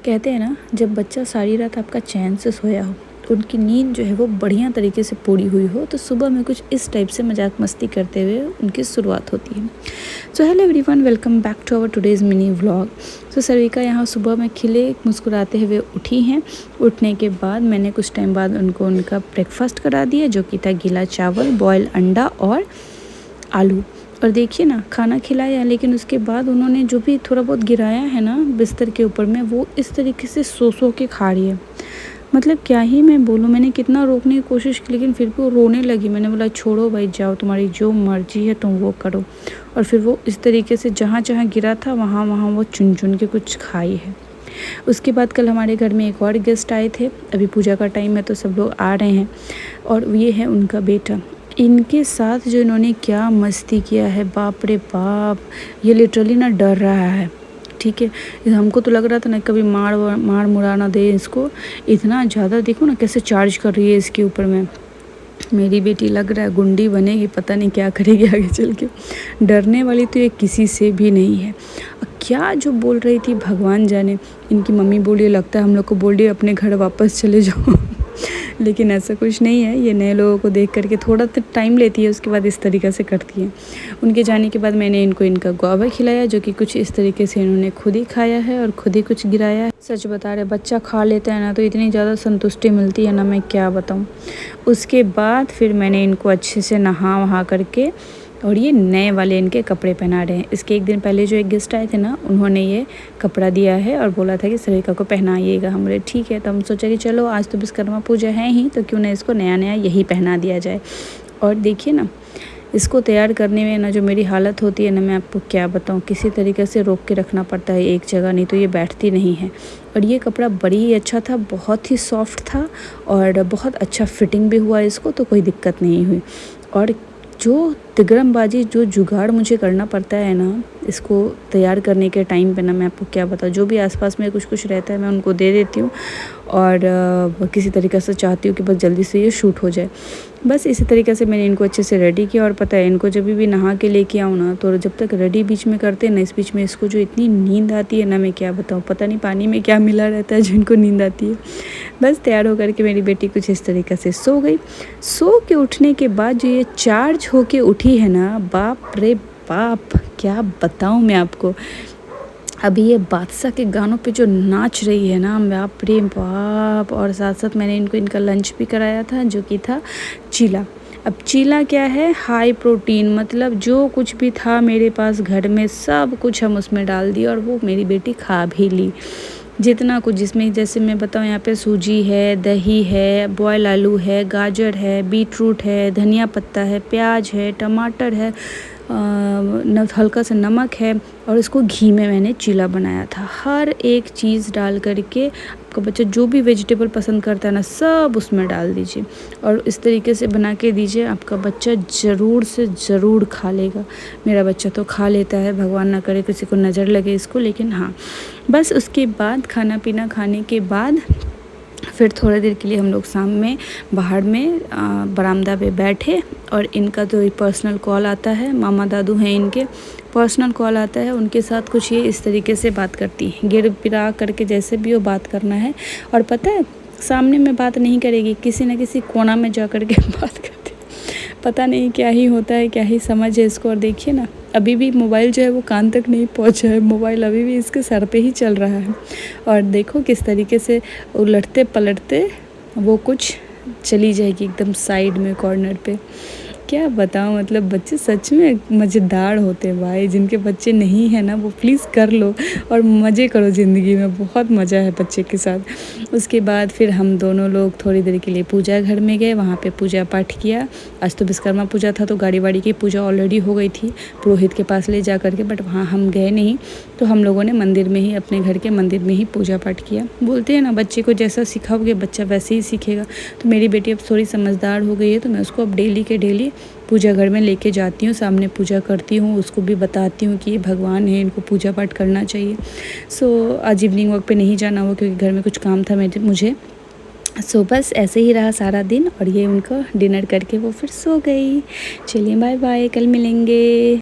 कहते हैं ना, जब बच्चा सारी रात आपका चैन से सोया हो, उनकी नींद जो है वो बढ़िया तरीके से पूरी हुई हो, तो सुबह में कुछ इस टाइप से मजाक मस्ती करते हुए उनकी शुरुआत होती है। So hello everyone, welcome back to our today's mini vlog. So Sarika यहाँ सुबह में खिले मुस्कुराते हुए उठी हैं। उठने के बाद मैंने कुछ टाइम बाद उनको उनका ब्रेकफास्ट करा दिया, जो कि था गीला चावल, बॉयल अंडा और आलू। और देखिए ना, खाना खिलाया, लेकिन उसके बाद उन्होंने जो भी थोड़ा बहुत गिराया है ना बिस्तर के ऊपर में, वो इस तरीके से सो के खा रही है। मतलब क्या ही मैं बोलूँ, मैंने कितना रोकने की कोशिश की, लेकिन फिर भी वो रोने लगी। मैंने बोला छोड़ो भाई, जाओ, तुम्हारी जो मर्जी है तुम वो करो। और फिर वो इस तरीके से जहाँ जहाँ गिरा था वहाँ वहाँ वो चुन चुन के कुछ खाई है। उसके बाद कल हमारे घर में एक और गेस्ट आए थे। अभी पूजा का टाइम है तो सब लोग आ रहे हैं, और ये है उनका बेटा। इनके साथ जो इन्होंने क्या मस्ती किया है, बाप रे बाप, ये लिटरली ना डर रहा है। ठीक है, हमको तो लग रहा था ना कभी मार मुड़ा ना दे इसको। इतना ज़्यादा देखो ना कैसे चार्ज कर रही है इसके ऊपर में। मेरी बेटी लग रहा है गुंडी बनेगी, पता नहीं क्या करेगी आगे चल के। डरने वाली तो ये किसी से भी नहीं है। क्या जो बोल रही थी भगवान जाने। इनकी मम्मी बोली, लगता है हम लोग को बोल रही है अपने घर वापस चले जाओ। लेकिन ऐसा कुछ नहीं है, ये नए लोगों को देख करके थोड़ा तो टाइम लेती है, उसके बाद इस तरीक़े से करती है। उनके जाने के बाद मैंने इनको इनका गुआवा खिलाया, जो कि कुछ इस तरीके से इन्होंने खुद ही खाया है और खुद ही कुछ गिराया है। सच बता रहे, बच्चा खा लेता है ना तो इतनी ज़्यादा संतुष्टि मिलती है ना, मैं क्या बताऊँ। उसके बाद फिर मैंने इनको अच्छे से नहा वहा करके, और ये नए वाले इनके कपड़े पहना रहे हैं। इसके एक दिन पहले जो एक गेस्ट आए थे ना, उन्होंने ये कपड़ा दिया है और बोला था कि सरिका को पहनाइएगा। हम बोले ठीक है, तो हम सोचा कि चलो आज तो विश्वकर्मा पूजा है ही, तो क्यों ना इसको नया नया यही पहना दिया जाए। और देखिए ना, इसको तैयार करने में ना जो मेरी हालत होती है ना, मैं आपको क्या बताऊँ, किसी तरीके से रोक के रखना पड़ता है एक जगह, नहीं तो ये बैठती नहीं है। और ये कपड़ा बड़ी ही अच्छा था, बहुत ही सॉफ्ट था और बहुत अच्छा फिटिंग भी हुआ इसको, तो कोई दिक्कत नहीं हुई। और जो तिगड़मबाजी, जो जुगाड़ मुझे करना पड़ता है ना इसको तैयार करने के टाइम पे ना, मैं आपको क्या बताऊँ। जो भी आसपास में कुछ रहता है मैं उनको दे देती हूँ, और किसी तरीक़े से चाहती हूँ कि बस जल्दी से ये शूट हो जाए। बस इसी तरीके से मैंने इनको अच्छे से रेडी किया। और पता है, इनको जब भी नहा के लेके आऊँ ना, तो जब तक रेडी बीच में करते हैं ना, इस बीच में इसको जो इतनी नींद आती है ना, मैं क्या बताऊँ। पता नहीं पानी में क्या मिला रहता है जो इनको नींद आती है। बस तैयार होकर के मेरी बेटी कुछ इस तरीके से सो गई। सो के उठने के बाद जो ये चार्ज होके उठी है ना, बाप रे बाप, क्या बताऊँ मैं आपको। अभी ये बादशाह के गानों पे जो नाच रही है ना, बाप रे बाप। और साथ साथ मैंने इनको इनका लंच भी कराया था, जो कि था चीला। अब चीला क्या है, हाई प्रोटीन, मतलब जो कुछ भी था मेरे पास घर में सब कुछ हम उसमें डाल दिए, और वो मेरी बेटी खा भी ली जितना कुछ। जिसमें जैसे मैं बताऊँ, यहाँ पे सूजी है, दही है, बॉयल आलू है, गाजर है, बीट रूट है, धनिया पत्ता है, प्याज है, टमाटर है, हल्का सा नमक है, और इसको घी में मैंने चीला बनाया था। हर एक चीज़ डाल करके, आपका बच्चा जो भी वेजिटेबल पसंद करता है ना, सब उसमें डाल दीजिए और इस तरीके से बना के दीजिए। आपका बच्चा ज़रूर से ज़रूर खा लेगा। मेरा बच्चा तो खा लेता है, भगवान ना करे किसी को नज़र लगे इसको। लेकिन हाँ, बस उसके बाद खाना पीना खाने के बाद फिर थोड़ी देर के लिए हम लोग शाम में बाहर में बरामदा पे बैठे, और इनका तो पर्सनल कॉल आता है, मामा दादू हैं इनके, पर्सनल कॉल आता है। उनके साथ कुछ ये इस तरीके से बात करती है, गिर पिरा करके जैसे भी वो बात करना है। और पता है, सामने में बात नहीं करेगी, किसी न किसी कोना में जा कर के बात करती। पता नहीं क्या ही होता है, क्या ही समझ है इसको। और देखिए ना, अभी भी मोबाइल जो है वो कान तक नहीं पहुंचा है, मोबाइल अभी भी इसके सर पे ही चल रहा है। और देखो किस तरीके से उलटते पलटते वो कुछ चली जाएगी एकदम साइड में, कॉर्नर पे। क्या बताऊँ, मतलब बच्चे सच में मज़ेदार होते हैं भाई। जिनके बच्चे नहीं हैं ना, वो प्लीज़ कर लो और मज़े करो ज़िंदगी में, बहुत मज़ा है बच्चे के साथ। उसके बाद फिर हम दोनों लोग थोड़ी देर के लिए पूजा घर में गए, वहाँ पे पूजा पाठ किया। आज तो विश्वकर्मा पूजा था, तो गाड़ी वाड़ी की पूजा ऑलरेडी हो गई थी पुरोहित के पास ले जा करके, बट वहाँ हम गए नहीं। तो हम लोगों ने मंदिर में ही, अपने घर के मंदिर में ही पूजा पाठ किया। बोलते हैं ना, बच्चे को जैसा सिखाओगे बच्चा वैसे ही सीखेगा। तो मेरी बेटी अब थोड़ी समझदार हो गई है, तो मैं उसको अब डेली के डेली पूजा घर में लेके जाती हूँ, सामने पूजा करती हूँ, उसको भी बताती हूँ कि ये भगवान है, इनको पूजा पाठ करना चाहिए। सो आज इवनिंग वॉक पे नहीं जाना हुआ क्योंकि घर में कुछ काम था मुझे। सो बस ऐसे ही रहा सारा दिन, और ये उनको डिनर करके वो फिर सो गई। चलिए बाय बाय, कल मिलेंगे।